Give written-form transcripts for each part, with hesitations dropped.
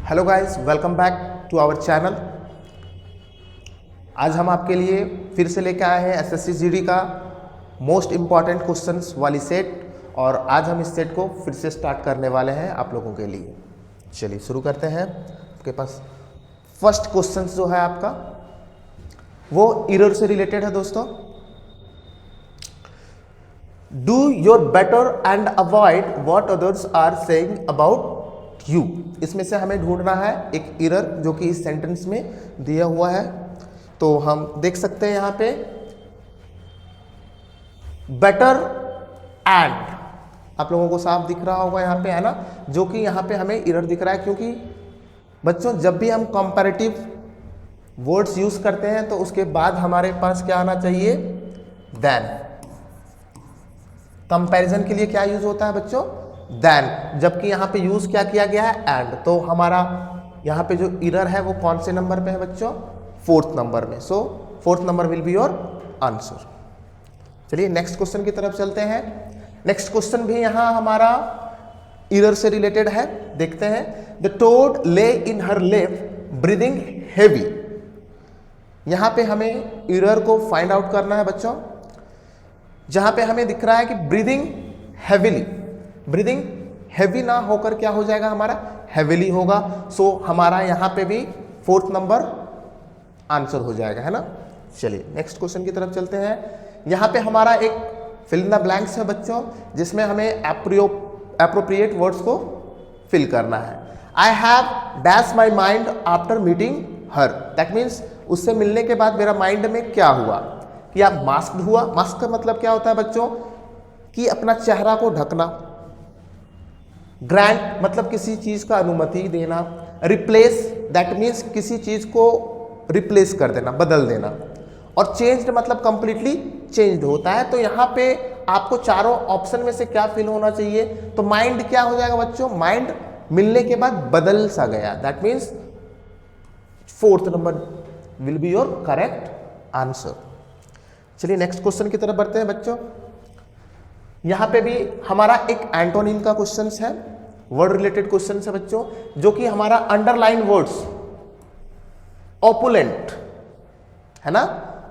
Hello guys, welcome back to our channel. आज हम आपके लिए फिर से लेकर आए हैं एसएससी जीडी का मोस्ट इम्पॉर्टेंट क्वेश्चंस वाली सेट, और आज हम इस सेट को फिर से स्टार्ट करने वाले हैं आप लोगों के लिए। चलिए शुरू करते हैं। आपके पास फर्स्ट क्वेश्चन जो है आपका वो एरर से रिलेटेड है दोस्तों। Do your better and avoid what others are saying about you. इसमें से हमें ढूंढना है एक एरर जो कि इस सेंटेंस में दिया हुआ है। तो हम देख सकते हैं यहाँ पे बेटर एंड, आप लोगों को साफ दिख रहा होगा यहाँ पे, है ना, जो कि यहाँ पे हमें एरर दिख रहा है, क्योंकि बच्चों जब भी हम कंपैरेटिव वर्ड्स यूज करते हैं तो उसके बाद हमारे पास क्या आना चाहिए, देन। कंपैरिजन के लिए क्या यूज होता है बच्चों, देन, जबकि यहाँ पे यूज क्या किया गया है, एंड। तो हमारा यहाँ पे जो एरर है वो कौन से नंबर पे है बच्चों, फोर्थ नंबर में। So fourth number will be your answer. चलिए नेक्स्ट क्वेश्चन की तरफ चलते हैं। नेक्स्ट क्वेश्चन भी यहाँ हमारा एरर से रिलेटेड है, देखते हैं। द टोड ले इन हर लेफ्ट ब्रीदिंग हेवी। यहाँ पे हमें एरर को फाइंड आउट करना है बच्चों, जहां पे हमें दिख रहा है कि ब्रीदिंग हैवीली, ब्रीदिंग हैवी ना होकर क्या हो जाएगा हमारा, हैवीली होगा। सो हमारा यहां पे भी फोर्थ नंबर आंसर हो जाएगा, है ना। चलिए नेक्स्ट क्वेश्चन की तरफ चलते हैं। यहां पे हमारा एक फिल इन द ब्लैंक्स है बच्चों, जिसमें हमें एप्रोप्रिएट वर्ड्स को फिल करना है। I have dash my mind after meeting her. That means उससे मिलने के बाद मेरा माइंड में क्या हुआ, कि आप मास्क हुआ। मास्क का मतलब क्या होता है बच्चों, कि अपना चेहरा को ढकना। ग्रांट मतलब किसी चीज का अनुमति देना। रिप्लेस दैट मीन्स किसी चीज को रिप्लेस कर देना, बदल देना। और चेंज्ड मतलब कंप्लीटली चेंज्ड होता है। तो यहां पे आपको चारों ऑप्शन में से क्या फिल होना चाहिए, तो माइंड क्या हो जाएगा बच्चों, माइंड मिलने के बाद बदल सा गया। That means fourth number will be your correct answer. चलिए नेक्स्ट क्वेश्चन की तरफ बढ़ते हैं बच्चों। यहां पे भी हमारा एक एंटोनिम का क्वेश्चन है, वर्ड रिलेटेड क्वेश्चन है बच्चों, जो कि हमारा अंडरलाइन वर्ड्स ऑपुलेंट, है ना।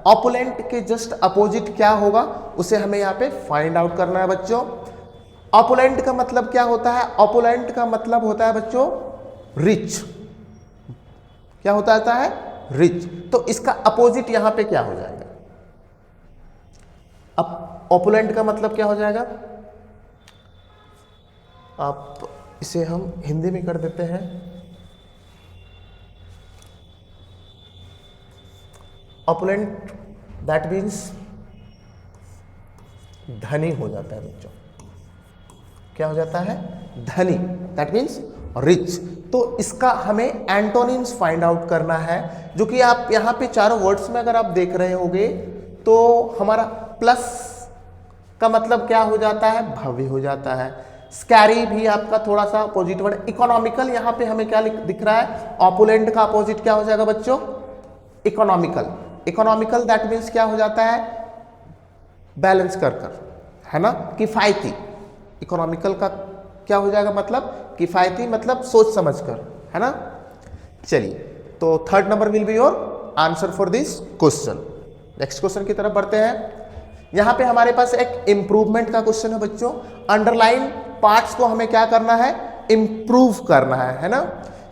ऑपुलेंट के जस्ट अपोजिट क्या होगा, उसे हमें यहां पे फाइंड आउट करना है बच्चों। ऑपुलेंट का मतलब क्या होता है, ऑपुलेंट का मतलब होता है बच्चों रिच। क्या होता है, रिच। तो इसका अपोजिट यहां पे क्या हो जाएगा, अब ऑपुलेंट का मतलब क्या हो जाएगा, आप इसे हम हिंदी में कर देते हैं। ऑपुलेंट दैट मीन्स धनी हो जाता है बच्चों। क्या हो जाता है, धनी, दैट मीन्स रिच। तो इसका हमें एंटोनिम्स फाइंड आउट करना है, जो कि आप यहां पे चारों वर्ड्स में अगर आप देख रहे होंगे तो हमारा प्लस का मतलब क्या हो जाता है, भव्य हो जाता है। स्कैरी भी आपका थोड़ा सा अपोजिट वर्ड। इकोनॉमिकल, यहां पे हमें क्या दिख रहा है, ऑपुलेंट का अपोजिट क्या हो जाएगा बच्चों, इकोनॉमिकल। इकोनॉमिकल दैट मीन्स क्या हो जाता है, बैलेंस कर, है ना, किफायती। इकोनॉमिकल का क्या हो जाएगा मतलब, किफायती मतलब सोच समझ कर, है ना। चलिए तो third number will be your answer for this question. Next question की तरफ बढ़ते हैं। यहां पे हमारे पास एक इंप्रूवमेंट का क्वेश्चन है बच्चों। अंडरलाइन पार्ट्स को हमें क्या करना है, इंप्रूव करना है ना।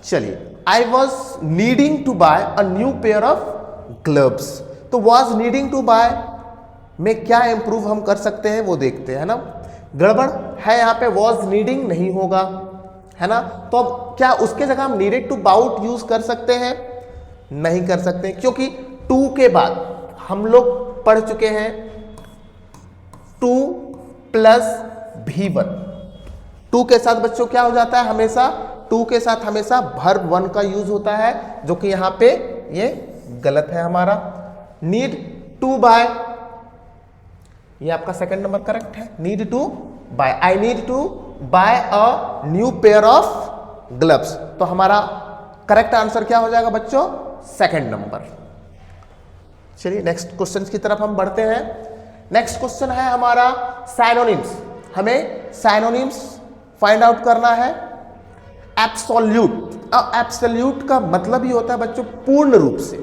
चलिए, I was needing to buy a new pair of gloves. तो वॉज नीडिंग टू बाय में क्या इंप्रूव हम कर सकते हैं वो देखते हैं, है ना। गड़बड़ है यहाँ पे, वॉज नीडिंग नहीं होगा, है ना। तो अब क्या उसके जगह हम नीडेड टू बाउट यूज कर सकते हैं, नहीं कर सकते, क्योंकि टू के बाद हम लोग पढ़ चुके हैं 2 + V1। 2 के साथ बच्चों क्या हो जाता है, हमेशा 2 के साथ हमेशा वर्ब 1 का यूज होता है, जो कि यहां पे ये गलत है हमारा। नीड टू बाय, ये आपका सेकंड नंबर करेक्ट है। Need to buy, I need to buy a new pair of gloves. तो हमारा करेक्ट आंसर क्या हो जाएगा बच्चों, सेकंड नंबर। चलिए नेक्स्ट क्वेश्चन की तरफ हम बढ़ते हैं। नेक्स्ट क्वेश्चन है हमारा साइनोनिम्स। हमें साइनोनिम्स फाइंड आउट करना है। एब्सोल्यूट एब्सोल्यूट का मतलब ही होता है बच्चों पूर्ण रूप से।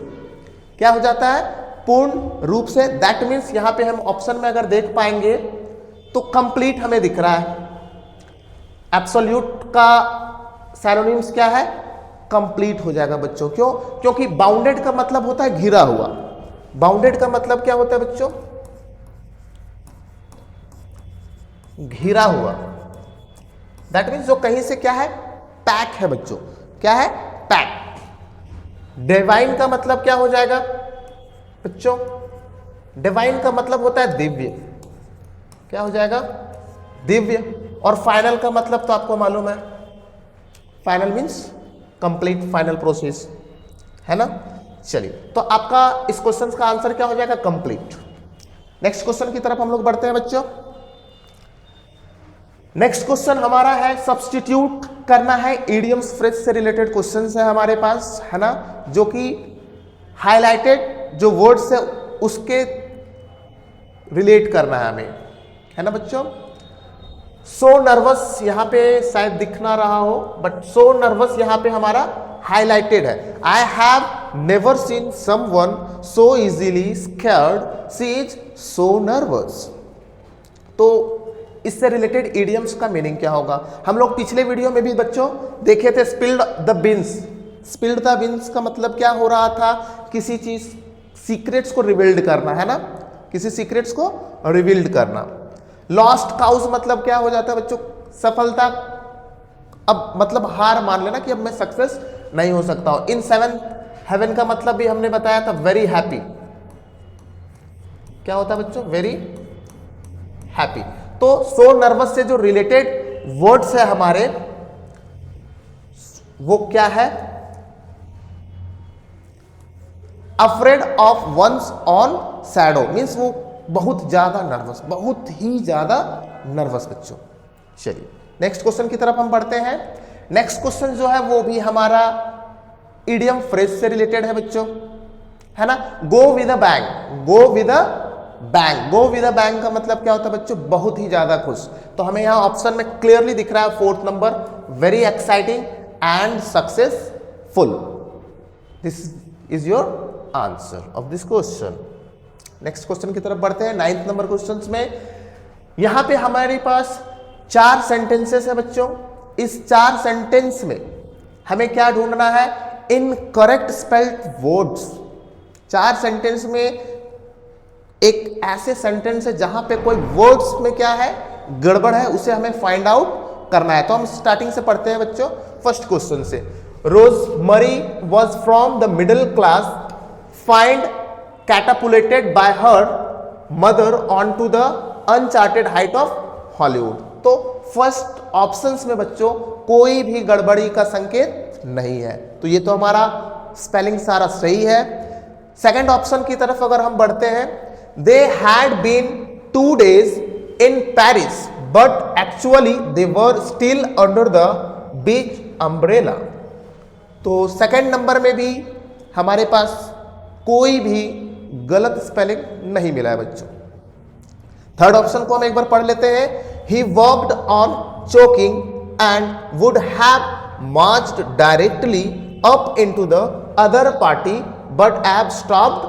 क्या हो जाता है? पूर्ण रूप से। दैट मीन्स यहां पे हम ऑप्शन में अगर देख पाएंगे तो कंप्लीट हमें दिख रहा है। एब्सोल्यूट का सिनोनिम्स क्या है? कंप्लीट हो जाएगा बच्चों। क्यों? क्योंकि बाउंडेड का मतलब होता है घिरा हुआ। बाउंडेड का मतलब क्या होता है बच्चों? घिरा हुआ। दैट मीन्स जो कहीं से क्या है? पैक है बच्चों। क्या है? पैक। डिवाइन का मतलब क्या हो जाएगा बच्चों? डिवाइन का मतलब होता है दिव्य। क्या हो जाएगा? दिव्य। और फाइनल का मतलब तो आपको मालूम है, final means complete, final process, है ना। चलिए, तो आपका इस क्वेश्चन का आंसर क्या हो जाएगा? कंप्लीट। नेक्स्ट क्वेश्चन की तरफ हम लोग बढ़ते हैं बच्चों। नेक्स्ट क्वेश्चन हमारा है सब्स्टिट्यूट करना है। इडियम्स फ्रेज से रिलेटेड क्वेश्चन है हमारे पास, है ना, जो कि हाईलाइटेड जो वर्ड्स है उसके रिलेट करना है हमें, है ना बच्चों। सो नर्वस यहां पे शायद दिख ना रहा हो, बट सो नर्वस यहां पे हमारा हाईलाइटेड है। I have never seen someone so easily scared, she is so nervous. तो इससे रिलेटेड इडियम्स का मीनिंग क्या होगा? हम लोग पिछले वीडियो में भी बच्चों देखे थे spilled the beans. Spilled the beans का मतलब क्या हो रहा था? किसी चीज सीक्रेट्स को रिवील्ड करना, है ना, किसी सीक्रेट्स को रिवील्ड करना। लॉस्ट काउज मतलब क्या हो जाता है बच्चों? सफलता, अब मतलब हार मान लेना कि अब मैं सक्सेस नहीं हो सकता हूं। इन सेवन हेवन का मतलब भी हमने बताया था वेरी हैप्पी। क्या होता है बच्चों? Very happy. तो सो नर्वस से जो रिलेटेड वर्ड्स है हमारे, वो क्या है? Afraid of one's own shadow, means वो बहुत ज्यादा नर्वस, बहुत ही ज्यादा नर्वस बच्चों। चलिए नेक्स्ट क्वेश्चन की तरफ हम बढ़ते हैं। नेक्स्ट क्वेश्चन जो है वो भी हमारा इडियम फ्रेज से रिलेटेड है बच्चों, है ना। Go with a bang, go with a bang. Go with a bang का मतलब क्या होता है बच्चों? बहुत ही ज्यादा खुश। तो हमें यहां ऑप्शन में क्लियरली दिख रहा है fourth number, very exciting and successful. This is your answer of this question. Next question की तरफ बढ़ते हैं। 9th नंबर क्वेश्चन में यहां पे हमारे पास 4 सेंटेंसेस है बच्चों। इस 4 सेंटेंस में हमें क्या ढूंढना है? Incorrect spelled words. 4 सेंटेंस में एक ऐसे सेंटेंस है जहां पे कोई वर्ड्स में क्या है? गड़बड़ है, उसे हमें फाइंड आउट करना है। तो हम स्टार्टिंग से पढ़ते हैं बच्चों, फर्स्ट क्वेश्चन से। Rosemary was from the middle class, find catapulted by her mother on to the uncharted height of Hollywood. तो फर्स्ट ऑप्शंस में बच्चों कोई भी गड़बड़ी का संकेत नहीं है, तो ये तो हमारा स्पेलिंग सारा सही है। सेकंड ऑप्शन की तरफ अगर हम बढ़ते हैं, they had been 2 days in Paris but actually they were still under the beach umbrella। तो सेकंड नंबर में भी हमारे पास कोई भी गलत स्पेलिंग नहीं मिला है बच्चों। थर्ड ऑप्शन को हम एक बार पढ़ लेते हैं। He worked on choking and would have marched directly up into the other party but एब स्टॉप्ड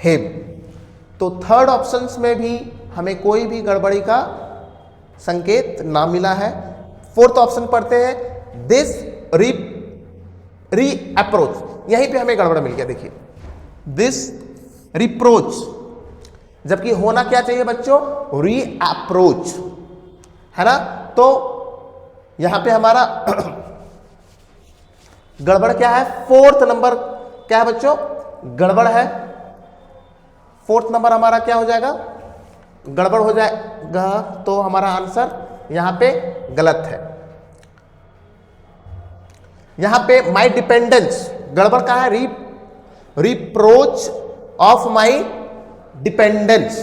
हिम। तो थर्ड ऑप्शंस में भी हमें कोई भी गड़बड़ी का संकेत ना मिला है। फोर्थ ऑप्शन पढ़ते हैं। दिस री अप्रोच, यहीं पे हमें गड़बड़ मिल गया। देखिए दिस रिप्रोच, जबकि होना क्या चाहिए बच्चों? री अप्रोच, है ना। तो यहां पे हमारा गड़बड़ क्या है? फोर्थ नंबर क्या है बच्चों? गड़बड़ है। फोर्थ नंबर हमारा क्या हो जाएगा? गड़बड़ हो जाएगा। तो हमारा आंसर यहां पे गलत है। यहां पे माई डिपेंडेंस, गड़बड़ का है रिप्रोच ऑफ माई डिपेंडेंस,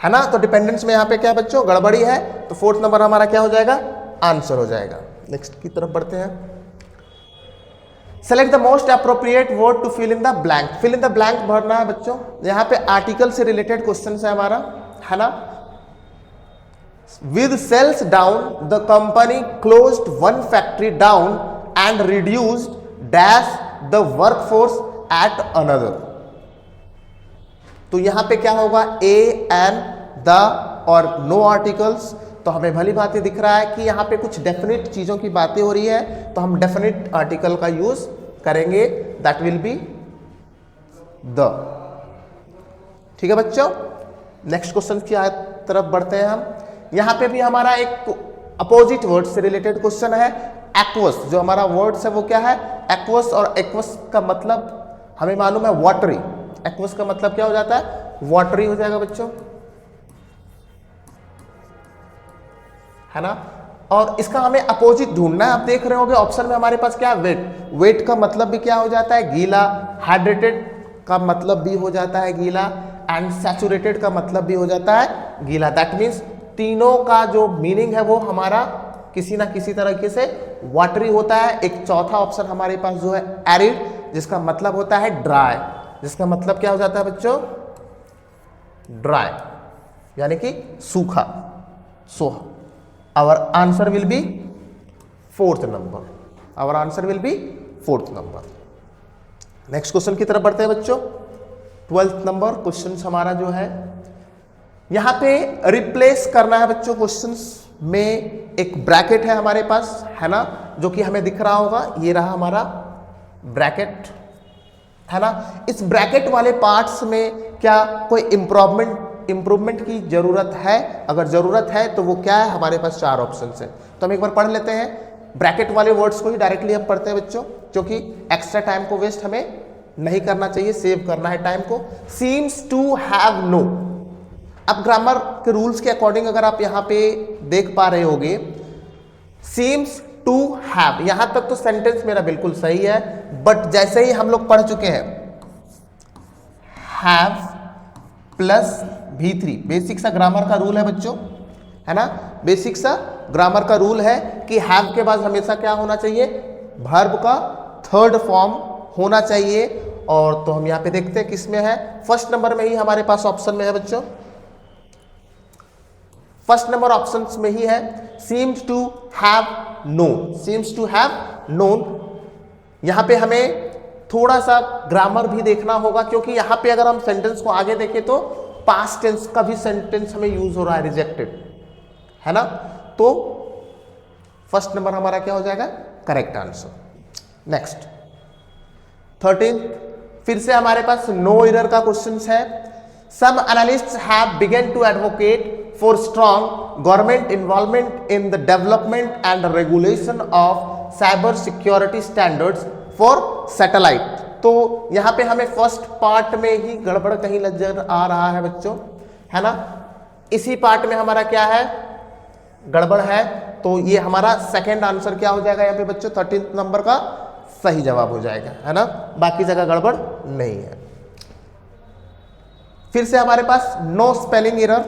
है ना। तो डिपेंडेंस में यहां पे क्या बच्चों? गड़बड़ी है। तो फोर्थ नंबर हमारा क्या हो जाएगा? आंसर हो जाएगा। नेक्स्ट की तरफ बढ़ते हैं। Select the most appropriate word to fill in the blank. Fill in the blank भरना है बच्चों। यहां पे आर्टिकल से रिलेटेड क्वेश्चन है हमारा, है ना। With sales down the company closed 1 factory down and reduced dash the workforce at another. तो यहां पे क्या होगा, ए एन द और नो आर्टिकल्स। तो हमें भली भांति दिख रहा है कि यहां पे कुछ डेफिनेट चीजों की बातें हो रही है, तो हम डेफिनेट आर्टिकल का यूज करेंगे, दैट विल बी द। ठीक है बच्चों, नेक्स्ट क्वेश्चन की तरफ बढ़ते हैं हम। यहां पे भी हमारा एक अपोजिट वर्ड से रिलेटेड क्वेश्चन है, एक्वस। जो हमारा वर्ड्स है वो क्या है, एक्वस। और एक्वस का मतलब हमें मालूम है वाटरी। एक्वस का मतलब क्या हो जाता है, वाटरी हो जाएगा बच्चों, है ना। और इसका हमें अपोजिट ढूंढना है। आप देख रहे होंगे ऑप्शन में हमारे पास क्या है, वेट। वेट का मतलब भी क्या हो जाता है, गीला। हाइड्रेटेड का मतलब भी हो जाता है गीला, एंड सैचुरेटेड का मतलब भी हो जाता है गीला। दैट मीन्स तीनों का जो मीनिंग है वो हमारा किसी ना किसी तरीके से वाटरी होता है। एक चौथा ऑप्शन हमारे पास जो है एरिड, जिसका मतलब होता है ड्राई। जिसका मतलब क्या हो जाता है बच्चों, ड्राई, यानी कि सूखा। So our answer will be fourth number. Our answer will be fourth number. Next question की तरफ बढ़ते हैं बच्चों। 12th नंबर क्वेश्चन हमारा जो है, यहां पे रिप्लेस करना है बच्चों। क्वेश्चंस में एक ब्रैकेट है हमारे पास, है ना, जो कि हमें दिख रहा होगा। ये रहा हमारा ब्रैकेट, है ना। इस ब्रैकेट वाले पार्ट्स में क्या कोई इंप्रूवमेंट की जरूरत है? अगर जरूरत है तो वो क्या है, हमारे पास 4 ऑप्शन है। तो हम एक बार पढ़ लेते हैं। ब्रैकेट वाले वर्ड्स को ही डायरेक्टली हम पढ़ते हैं बच्चों, क्योंकि एक्स्ट्रा टाइम को वेस्ट हमें नहीं करना चाहिए, सेव करना है टाइम को। Seems to have no. अब ग्रामर के रूल्स के अकॉर्डिंग अगर आप यहां पे देख पा रहे होगे, सीम्स टू हैव, यहां तक तो सेंटेंस मेरा बिल्कुल सही है। बट जैसे ही हम लोग पढ़ चुके हैं हैव प्लस V3, बेसिक सा ग्रामर का रूल है बच्चों, है ना। बेसिक सा ग्रामर का रूल है कि हैव के बाद हमेशा क्या होना चाहिए, वर्ब का थर्ड फॉर्म होना चाहिए। और तो हम यहां पे देखते हैं किस में है, फर्स्ट नंबर में ही हमारे पास ऑप्शन में है बच्चों, फर्स्ट नंबर ऑप्शन में ही है, seems to have known. Seems to have known. यहां पे हमें थोड़ा सा ग्रामर भी देखना होगा, क्योंकि यहां पे अगर हम सेंटेंस को आगे देखें तो पास्ट टेंस का भी सेंटेंस हमें यूज हो रहा है, रिजेक्टेड, है ना। तो फर्स्ट नंबर हमारा क्या हो जाएगा, करेक्ट आंसर। नेक्स्ट 13, फिर से हमारे पास नो एरर का क्वेश्चन है। Some analysts have begun to advocate for strong government involvement in the development and regulation of cyber security standards for satellite. तो यहां पे हमें फर्स्ट पार्ट में ही गड़बड़ कहीं नजर आ रहा है बच्चों, है ना। इसी पार्ट में हमारा क्या है, गड़बड़ है। तो ये हमारा सेकंड आंसर क्या हो जाएगा यहाँ पे बच्चों, 13th नंबर का सही जवाब हो जाएगा, है ना। बाकी जगह गड़बड़ नहीं है। फिर से हमारे पास नो स्पेलिंग एरर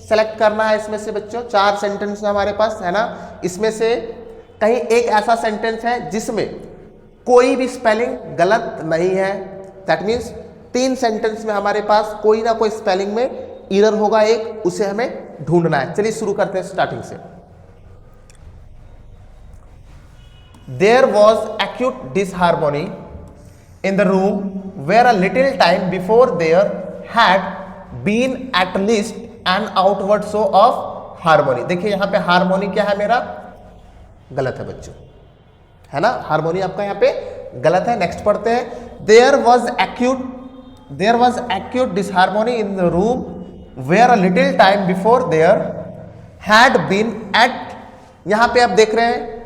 सेलेक्ट करना है इसमें से बच्चों। 4 सेंटेंस है हमारे पास, है ना। इसमें से कहीं एक ऐसा सेंटेंस है जिसमें कोई भी स्पेलिंग गलत नहीं है। दैट मीन्स 3 सेंटेंस में हमारे पास कोई ना कोई स्पेलिंग में एरर होगा एक, उसे हमें ढूंढना है। चलिए शुरू करते हैं स्टार्टिंग से। There was acute disharmony in the room where a little time before there had been at least an outward show of harmony. देखिए यहां पे हार्मोनी क्या है, मेरा गलत है बच्चों, है ना। हार्मोनी आपका यहाँ पे गलत है। नेक्स्ट पढ़ते हैं। There was acute disharmony in the room where a little time before there had been at, यहां पे आप देख रहे हैं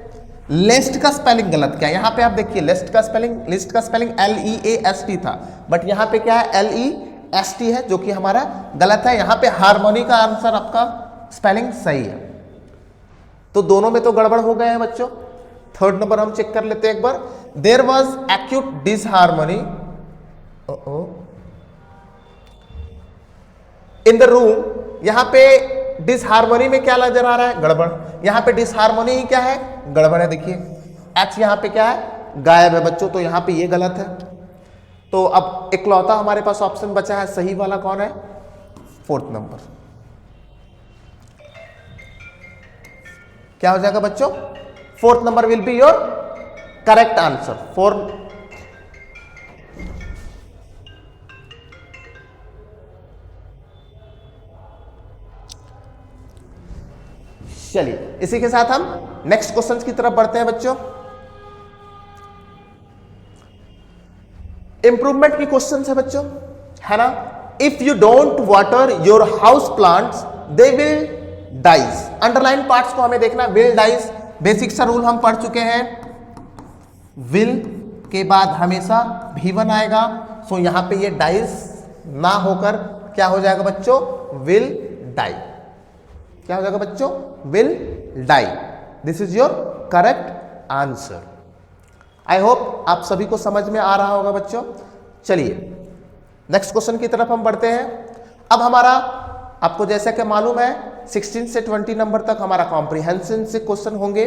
लेस्ट का स्पेलिंग गलत क्या है। यहां पे आप देखिए लिस्ट का स्पेलिंग LEAST था, बट यहां पे क्या है LEST है, जो कि हमारा गलत है। यहां पे हार्मोनी का आंसर आपका स्पेलिंग सही है। तो दोनों में तो गड़बड़ हो गए हैं बच्चों। थर्ड नंबर हम चेक कर लेते हैं एक बार। There was acute disharmony in the room, यहां पे डिसहार्मोनी में क्या नजर आ रहा है, गड़बड़। यहां पे डिसहार्मोनी ही क्या है, गड़बड़ है। देखिए H यहां पे क्या है, गायब है बच्चों, तो यहां पे ये गलत है। तो अब इकलौता हमारे पास ऑप्शन बचा है सही वाला, कौन है, 4th नंबर। क्या हो जाएगा बच्चों, 4th number will be your correct answer for चलिए इसी के साथ हम नेक्स्ट क्वेश्चन की तरफ बढ़ते हैं बच्चों। इंप्रूवमेंट की क्वेश्चन है बच्चों, है ना। If you don't water your house plants they will dies. Underline parts को हमें देखना, विल डाइज बेसिक सा रूल हम पढ़ चुके हैं, विल के बाद हमेशा V1 आएगा, सो यहां पे ये डाइज ना होकर क्या हो जाएगा बच्चों, विल डाई। क्या हो जाएगा बच्चों, will die. This is your correct answer. I hope आप सभी को समझ में आ रहा होगा बच्चों। चलिए नेक्स्ट क्वेश्चन की तरफ हम बढ़ते हैं। अब हमारा आपको जैसा कि मालूम है 16 से 20 नंबर तक हमारा कॉम्प्रिहेंशन से क्वेश्चन होंगे।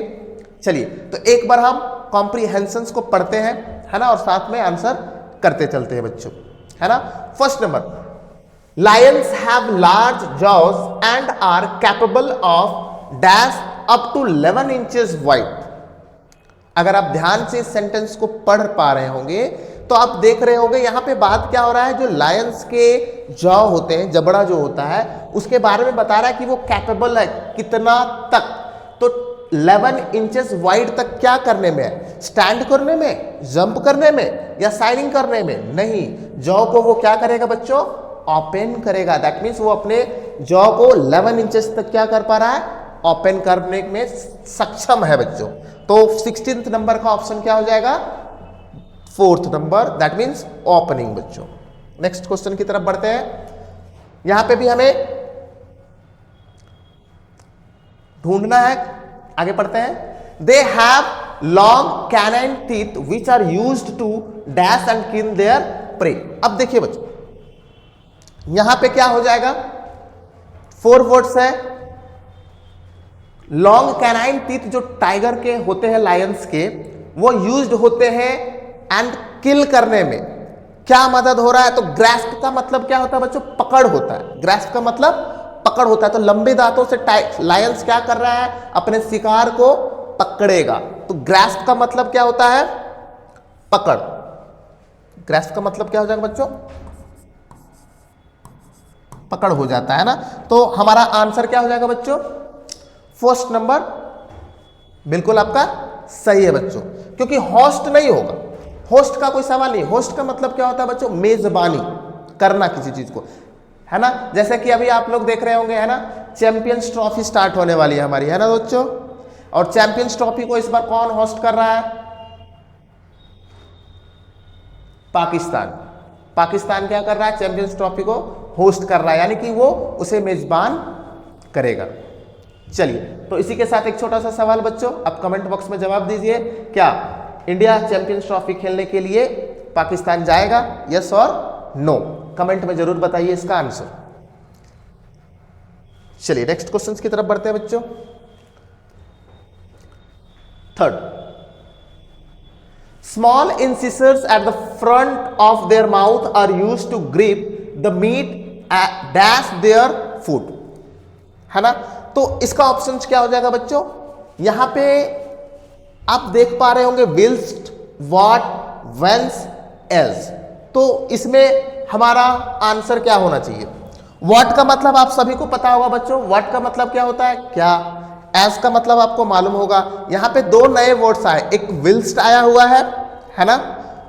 चलिए तो एक बार हम कॉम्प्रिहेंशन को पढ़ते हैं, है ना, और साथ में आंसर करते चलते हैं बच्चों, है ना। First number, lions have large jaws and are capable of dash up to 11 inches wide। अगर आप ध्यान से इस सेंटेंस को पढ़ पा रहे होंगे तो आप देख रहे होंगे यहां पे बात क्या हो रहा है, जो लायंस के जॉ होते हैं, जबड़ा जो होता है, उसके बारे में बता रहा है कि वो कैपेबल है कितना तक, तो 11 इंचेस वाइड तक क्या करने में है, स्टैंड करने में, जंप करने में या साइनिंग करने में, नहीं, जॉ को वो क्या करेगा बच्चों, ओपन करेगा। दैट मीन्स वो अपने जॉ को 11 इंचेस तक क्या कर पा रहा है, ओपन करने में सक्षम है बच्चों। तो 16th नंबर का ऑप्शन क्या हो जाएगा, 4th number, that means opening बच्चों। नेक्स्ट क्वेश्चन की तरफ बढ़ते हैं। यहां पे भी हमें ढूंढना है, आगे पढ़ते हैं। They have long canine teeth which are used to dash and kill their prey. अब देखिए बच्चों यहां पे क्या हो जाएगा, 4 वर्ड्स है। लॉन्ग कैनाइन टीथ जो टाइगर के होते हैं, लायंस के, वो यूज्ड होते हैं एंड किल करने में। क्या मदद हो रहा है, तो ग्रैस्प का मतलब क्या होता है बच्चों, पकड़ होता है। ग्रैस्प का मतलब पकड़ होता है, तो लंबे दांतों से लायंस क्या कर रहा है, अपने शिकार को पकड़ेगा। तो ग्रैस्प का मतलब क्या होता है, पकड़। ग्रैस्प का मतलब क्या हो जाएगा बच्चों, पकड़ हो जाता है ना। तो हमारा आंसर क्या हो जाएगा बच्चों, फर्स्ट नंबर बिल्कुल आपका सही है बच्चों, क्योंकि होस्ट नहीं होगा, होस्ट का कोई सवाल नहीं। होस्ट का मतलब क्या होता है बच्चों, मेजबानी करना किसी चीज को, है ना। जैसे कि अभी आप लोग देख रहे होंगे, है ना, चैंपियंस ट्रॉफी स्टार्ट होने वाली है हमारी, है ना बच्चों, और चैंपियंस ट्रॉफी को इस बार कौन होस्ट कर रहा है, पाकिस्तान। पाकिस्तान क्या कर रहा है, चैंपियंस ट्रॉफी को होस्ट कर रहा है, यानी कि वो उसे मेजबान करेगा। चलिए तो इसी के साथ एक छोटा सा सवाल बच्चों, आप कमेंट बॉक्स में जवाब दीजिए, क्या इंडिया चैंपियंस ट्रॉफी खेलने के लिए पाकिस्तान जाएगा, यस और नो, कमेंट में जरूर बताइए इसका आंसर। चलिए नेक्स्ट क्वेश्चन की तरफ बढ़ते हैं बच्चों। Third, small incisors at the front of their mouth are used to grip the meat dash their food, है ना। तो इसका ऑप्शन क्या हो जाएगा बच्चों, यहां पे आप देख पा रहे होंगे विल्स्ट, व्हाट, व्हेंस, एज। तो इसमें हमारा आंसर क्या होना चाहिए, व्हाट का मतलब आप सभी को पता होगा बच्चों, व्हाट का मतलब क्या होता है, क्या। एज का मतलब आपको मालूम होगा। यहां पे 2 नए वर्ड्स आए, एक विल्स्ट आया हुआ है ना,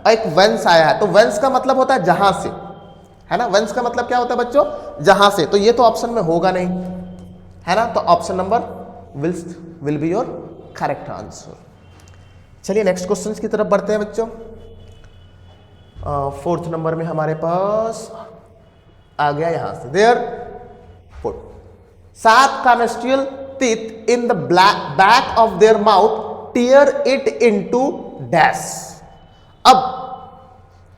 और एक वेंस आया है। तो वेंस का मतलब होता है जहां से, है ना, वेंस का मतलब क्या होता है बच्चों, जहां से। तो ये तो ऑप्शन में होगा नहीं, है ना, तो option number whilst will be your correct answer. चलिए नेक्स्ट क्वेश्चन की तरफ बढ़ते हैं बच्चों। 4th नंबर में हमारे पास आ गया यहां से, their foot 7 carnassial teeth in the back of their mouth tear it into dash. अब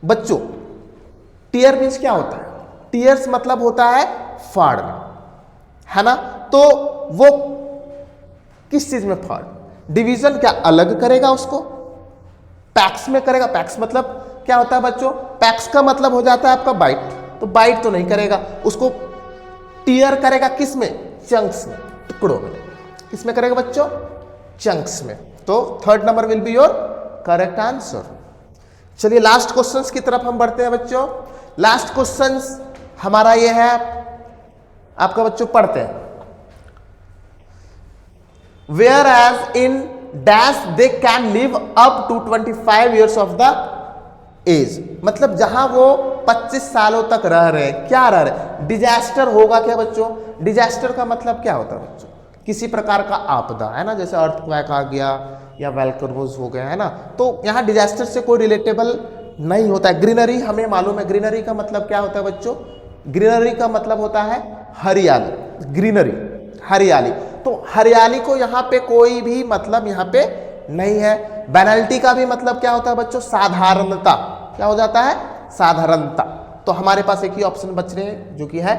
बच्चों टीयर मीन्स क्या होता है, टीयर्स मतलब होता है फाड़ना, है ना। तो वो किस चीज में फाड़, डिवीजन क्या अलग करेगा उसको, पैक्स में करेगा। पैक्स मतलब क्या होता है बच्चों, पैक्स का मतलब हो जाता है आपका बाइट, तो बाइट तो नहीं करेगा उसको, टीयर करेगा किस में, चंक्स में, टुकड़ों में। किस में करेगा बच्चों, चंक्स में। तो 3rd number will be your correct answer. चलिए लास्ट क्वेश्चंस की तरफ हम बढ़ते हैं बच्चों। लास्ट क्वेश्चंस हमारा ये है, आपका बच्चों पढ़ते हैं। Whereas in dash they can live up to 25 years of the age, मतलब जहां वो 25 सालों तक रह रहे हैं, क्या रह रहे, डिजास्टर होगा क्या बच्चों? डिजास्टर का मतलब क्या होता है बच्चों? किसी प्रकार का आपदा, है ना, जैसे अर्थक्वेक आ गया या वोल्केनोज हो गया, है ना, तो यहाँ डिजास्टर से कोई रिलेटेबल नहीं होता है। ग्रीनरी हमें मालूम है, ग्रीनरी का मतलब क्या होता है बच्चों? ग्रीनरी का मतलब होता है हरियाली, ग्रीनरी हरियाली। तो हरियाली को यहाँ पे कोई भी मतलब यहाँ पे नहीं है। पेनल्टी का भी मतलब क्या होता है बच्चों? साधारणता। क्या हो जाता है? साधारणता। तो हमारे पास एक ही ऑप्शन बच रहे हैं जो कि है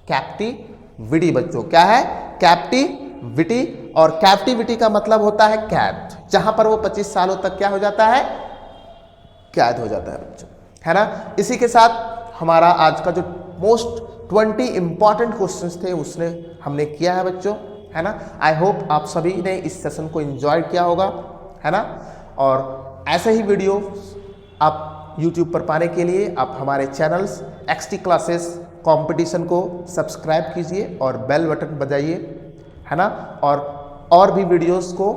कैप्टिविटी बच्चों। क्या है? कैप्टिविटी। और कैप्टिविटी का मतलब होता है कैद, जहां पर वो 25 सालों तक क्या हो जाता है? कैद हो जाता है बच्चों, है ना। इसी के साथ हमारा आज का जो मोस्ट 20 इंपॉर्टेंट क्वेश्चंस थे उसने हमने किया है बच्चों, है ना। आई होप आप सभी ने इस सेशन को एंजॉय किया होगा, है ना। और ऐसे ही वीडियो आप YouTube पर पाने के लिए आप हमारे चैनल्स XT क्लासेस कंपटीशन को सब्सक्राइब कीजिए और बेल बटन बजाइए, है ना, और भी वीडियोस को,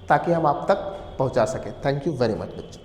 ताकि हम आप तक पहुंचा सकें। थैंक यू वेरी मच बच्चों।